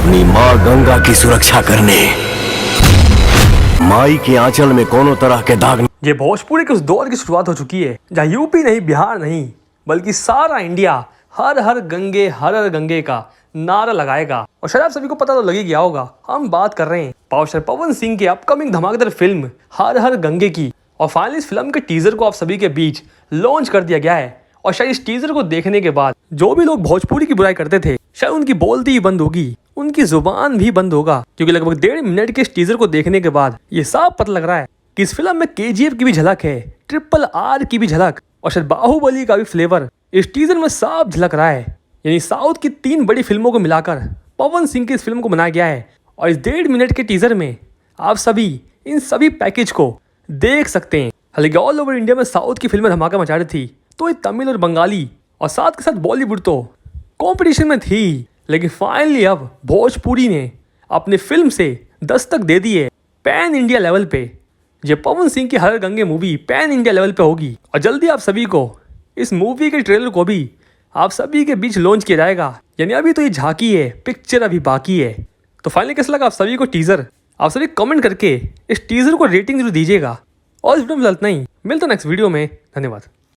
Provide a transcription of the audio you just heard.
अपनी माँ गंगा की सुरक्षा करने। माई के आंचल में कोनो तरह के दाग। ये भोजपुरी के उस दौर की शुरुआत हो चुकी है जहाँ यूपी नहीं, बिहार नहीं, बल्कि सारा इंडिया हर हर गंगे का नारा लगाएगा। और शायद आप सभी को पता तो लग ही गया होगा, हम बात कर रहे हैं पावर पवन सिंह की अपकमिंग धमाकेदार फिल्म हर गंगे की। और फाइनली इस फिल्म के टीजर को आप सभी के बीच लॉन्च कर दिया गया है। और शायद इस टीजर को देखने के बाद जो भी लोग भोजपुरी की बुराई करते थे, शायद उनकी बोलती ही बंद होगी, उनकी जुबान भी बंद होगा। क्योंकि लगभग 1.5 मिनट के इस टीजर को देखने के बाद ये साफ पता लग रहा है कि इस फिल्म में KGF की भी झलक है, RRR की भी झलक, और शायद बाहुबली का भी फ्लेवर इस टीजर में साफ झलक रहा है। यानी साउथ की 3 बड़ी फिल्मों को मिलाकर पवन सिंह की इस फिल्म को बनाया गया है। और इस 1.5 मिनट के टीजर में आप सभी इन सभी पैकेज को देख सकते हैं। हालांकि ऑल ओवर इंडिया में साउथ की फिल्में धमाका मचा रही थी, तो ये तमिल और बंगाली और साथ के साथ बॉलीवुड तो कंपटीशन में थी। लेकिन फाइनली अब भोजपुरी ने अपनी फिल्म से दस्तक दे दी है पैन इंडिया लेवल पे। ये पवन सिंह की Har Gange movie pan India level पे होगी। और जल्दी आप सभी को इस मूवी के ट्रेलर को भी आप सभी के बीच लॉन्च किया जाएगा। यानी अभी तो ये झांकी है, पिक्चर अभी बाकी है। तो फाइनली कैसा लगा आप सभी को टीजर? आप सभी कमेंट करके इस टीजर को रेटिंग जरूर दीजिएगा। और इस वीडियो में इतना ही, मिलते हैं नेक्स्ट वीडियो में। धन्यवाद।